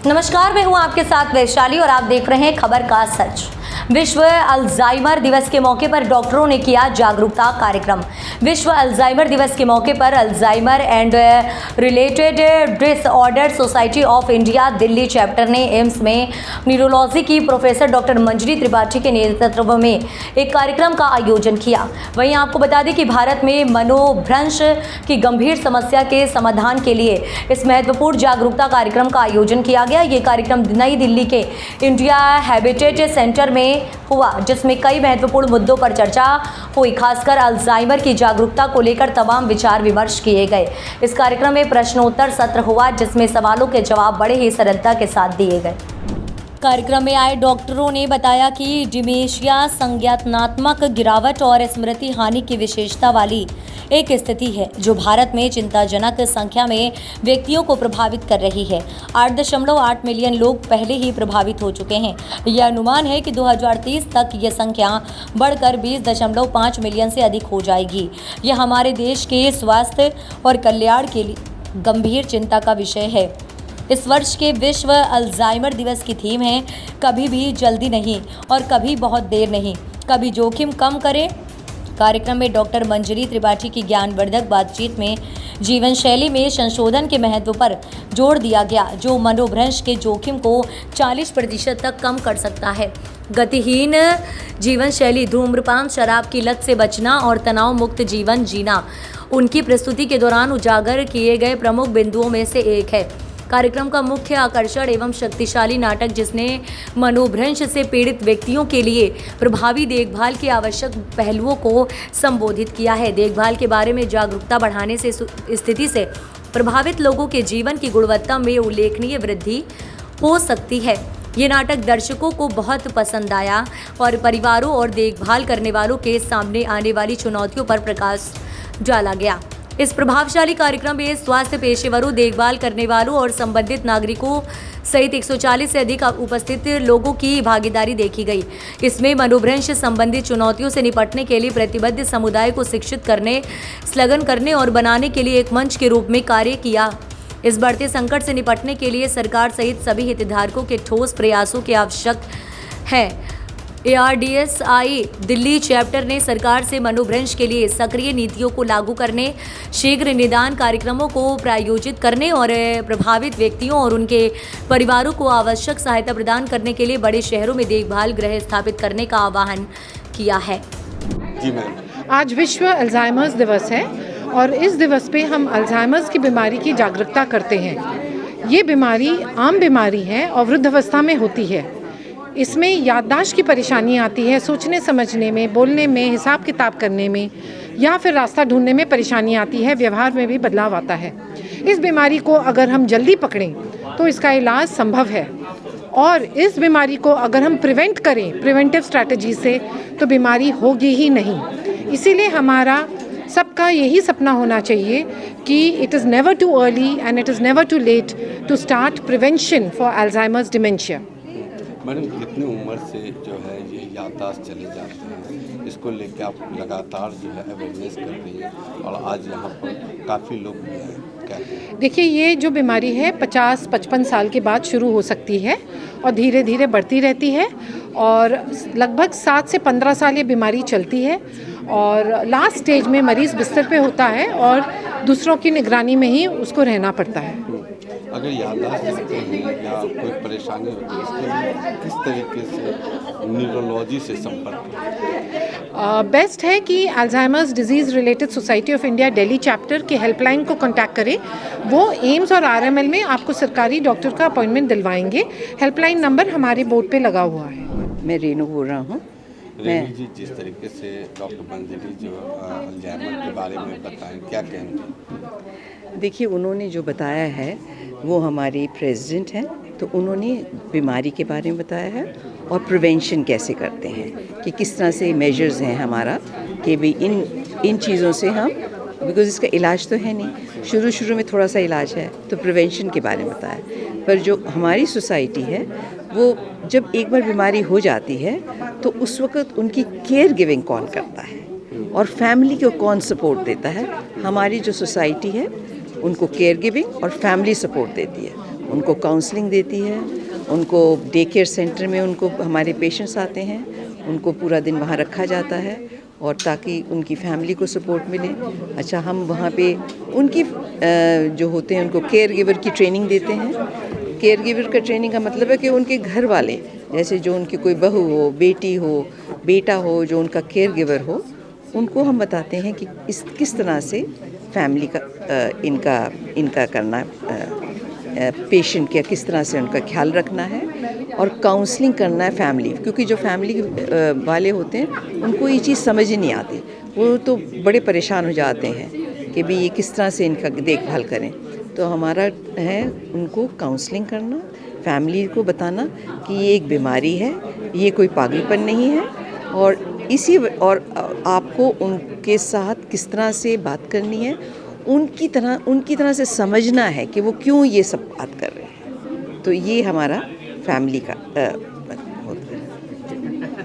नमस्कार, मैं हूं आपके साथ वैशाली और आप देख रहे हैं खबर का सच। विश्व अल्जाइमर दिवस के मौके पर डॉक्टरों ने किया जागरूकता कार्यक्रम। विश्व अल्जाइमर दिवस के मौके पर Alzheimer and related disorder society of India Delhi chapter ने एम्स में न्यूरोलॉजी की प्रोफेसर डॉक्टर मंजरी त्रिपाठी के नेतृत्व में एक कार्यक्रम का आयोजन किया। वहीं आपको बता दें कि भारत में मनोभ्रंश की गंभीर समस्या के समाधान के लिए इस महत्वपूर्ण जागरूकता कार्यक्रम का आयोजन किया गया। ये कार्यक्रम नई दिल्ली के इंडिया हैबिटेट सेंटर में हुआ, जिसमें कई महत्वपूर्ण मुद्दों पर चर्चा हुई। खासकर अल्जाइमर की जागरूकता को लेकर तमाम विचार विमर्श किए गए। इस कार्यक्रम में प्रश्नोत्तर सत्र हुआ, जिसमें सवालों के जवाब बड़े ही सरलता के साथ दिए गए। कार्यक्रम में आए डॉक्टरों ने बताया कि डिमेंशिया संज्ञानात्मक गिरावट और स्मृति हानि की विशेषता वाली एक स्थिति है जो भारत में चिंताजनक संख्या में व्यक्तियों को प्रभावित कर रही है। 8.8 मिलियन लोग पहले ही प्रभावित हो चुके हैं। यह अनुमान है कि 2030 तक यह संख्या बढ़कर 20.5 मिलियन से अधिक हो जाएगी। यह हमारे देश के स्वास्थ्य और कल्याण के लिए गंभीर चिंता का विषय है। इस वर्ष के विश्व अल्जाइमर दिवस की थीम है कभी भी जल्दी नहीं और कभी बहुत देर नहीं, कभी जोखिम कम करें। कार्यक्रम में डॉक्टर मंजरी त्रिपाठी की ज्ञानवर्धक बातचीत में जीवन शैली में संशोधन के महत्व पर जोर दिया गया, जो मनोभ्रंश के जोखिम को 40% तक कम कर सकता है। गतिहीन जीवन शैली, धूम्रपान, शराब की लत से बचना और तनाव मुक्त जीवन जीना उनकी प्रस्तुति के दौरान उजागर किए गए प्रमुख बिंदुओं में से एक है। कार्यक्रम का मुख्य आकर्षण एवं शक्तिशाली नाटक, जिसने मनोभ्रंश से पीड़ित व्यक्तियों के लिए प्रभावी देखभाल के आवश्यक पहलुओं को संबोधित किया है। देखभाल के बारे में जागरूकता बढ़ाने से स्थिति से प्रभावित लोगों के जीवन की गुणवत्ता में उल्लेखनीय वृद्धि हो सकती है। ये नाटक दर्शकों को बहुत पसंद आया और परिवारों और देखभाल करने वालों के सामने आने वाली चुनौतियों पर प्रकाश डाला गया। इस प्रभावशाली कार्यक्रम में स्वास्थ्य पेशेवरों, देखभाल करने वालों और संबंधित नागरिकों सहित 140 से अधिक उपस्थित लोगों की भागीदारी देखी गई। इसमें मनोभ्रंश संबंधित चुनौतियों से निपटने के लिए प्रतिबद्ध समुदाय को शिक्षित करने, संलग्न करने और बनाने के लिए एक मंच के रूप में कार्य किया। इस बढ़ते संकट से निपटने के लिए सरकार सहित सभी हितधारकों के ठोस प्रयासों की आवश्यकता है। ARDSI दिल्ली चैप्टर ने सरकार से मनोभ्रंश के लिए सक्रिय नीतियों को लागू करने, शीघ्र निदान कार्यक्रमों को प्रायोजित करने और प्रभावित व्यक्तियों और उनके परिवारों को आवश्यक सहायता प्रदान करने के लिए बड़े शहरों में देखभाल गृह स्थापित करने का आह्वान किया है। जी मैम, आज विश्व अल्जाइमर्स दिवस है और इस दिवस पे हम अल्जाइमर्स की बीमारी की जागरूकता करते हैं। ये बीमारी आम बीमारी है और वृद्धावस्था में होती है। इसमें याददाश्त की परेशानी आती है, सोचने समझने में, बोलने में, हिसाब किताब करने में या फिर रास्ता ढूंढने में परेशानी आती है। व्यवहार में भी बदलाव आता है। इस बीमारी को अगर हम जल्दी पकड़ें तो इसका इलाज संभव है और इस बीमारी को अगर हम प्रिवेंट करें प्रिवेंटिव स्ट्रैटेजी से तो बीमारी होगी ही नहीं। इसीलिए हमारा सबका यही सपना होना चाहिए कि it is never too early and it is never too late to start prevention for Alzheimer's dementia. Madam, कितनी उम्र से जो है ये याददाश्त चले जाते हैं, इसको लेकर आप लगातार जो है अवेयरनेस कर रही हैं और आज यहाँ पर काफ़ी लोग भी हैं, क्या है? देखिए, ये जो बीमारी है 50-55 साल के बाद शुरू हो सकती है और धीरे धीरे बढ़ती रहती है और लगभग 7 से 15 साल ये बीमारी चलती है और लास्ट स्टेज में मरीज़ बिस्तर पे होता है और दूसरों की निगरानी में ही उसको रहना पड़ता है। अगर याददाश्त नहीं या कोई परेशानी होती है, इसके लिए किस तरीके से न्यूरोलॉजी से संपर्क? बेस्ट है कि Alzheimer's disease related society of India Delhi chapter के हेल्पलाइन को कांटेक्ट करें। वो एम्स और RML में आपको सरकारी डॉक्टर का अपॉइंटमेंट दिलवाएंगे। हेल्पलाइन नंबर हमारे बोर्ड पे लगा हुआ है। मैं रेनू बोल रहा हूँ। रेनू जी, जिस तरीके से डॉक्टर मंजरी जो अल्जाइमर के बारे में बताएं, क्या कहेंगे? देखिए, उन्होंने जो बताया है वो हमारे प्रेसिडेंट हैं, तो उन्होंने बीमारी के बारे में बताया है और प्रिवेंशन कैसे करते हैं, कि किस तरह से मेजर्स हैं हमारा कि भी इन चीज़ों से हम, बिकॉज़ इसका इलाज तो है नहीं, शुरू में थोड़ा सा इलाज है, तो प्रिवेंशन के बारे में बताया। पर जो हमारी सोसाइटी है वो जब एक बार बीमारी हो जाती है तो उस वक़्त उनकी केयर गिविंग कौन करता है और फैमिली को कौन सपोर्ट देता है। हमारी जो सोसाइटी है उनको केयर गिविंग और फैमिली सपोर्ट देती है। उनको काउंसलिंग देती है, उनको डे केयर सेंटर में उनको हमारे पेशेंट्स आते हैं, उनको पूरा दिन वहाँ रखा जाता है और ताकि उनकी फैमिली को सपोर्ट मिले। अच्छा, हम वहाँ पे उनकी जो होते हैं उनको केयर गिवर की ट्रेनिंग देते हैं। केयर गिवर का ट्रेनिंग का मतलब है कि उनके घर वाले, जैसे जो उनकी कोई बहू हो, बेटी हो, बेटा हो, जो उनका केयर गिवर हो, उनको हम बताते हैं कि किस तरह से फैमिली का इनका करना, पेशेंट का किस तरह से उनका ख्याल रखना है और काउंसलिंग करना है फैमिली, क्योंकि जो फैमिली वाले होते हैं उनको ये चीज़ समझ ही नहीं आती, वो तो बड़े परेशान हो जाते हैं कि भाई ये किस तरह से इनका देखभाल करें। तो हमारा है उनको काउंसलिंग करना, फैमिली को बताना कि ये एक बीमारी है, ये कोई पागलपन नहीं है और आपको उनके साथ किस तरह से बात करनी है, उनकी तरह से समझना है कि वो क्यों ये सब बात कर रहे हैं। तो ये हमारा फैमिली का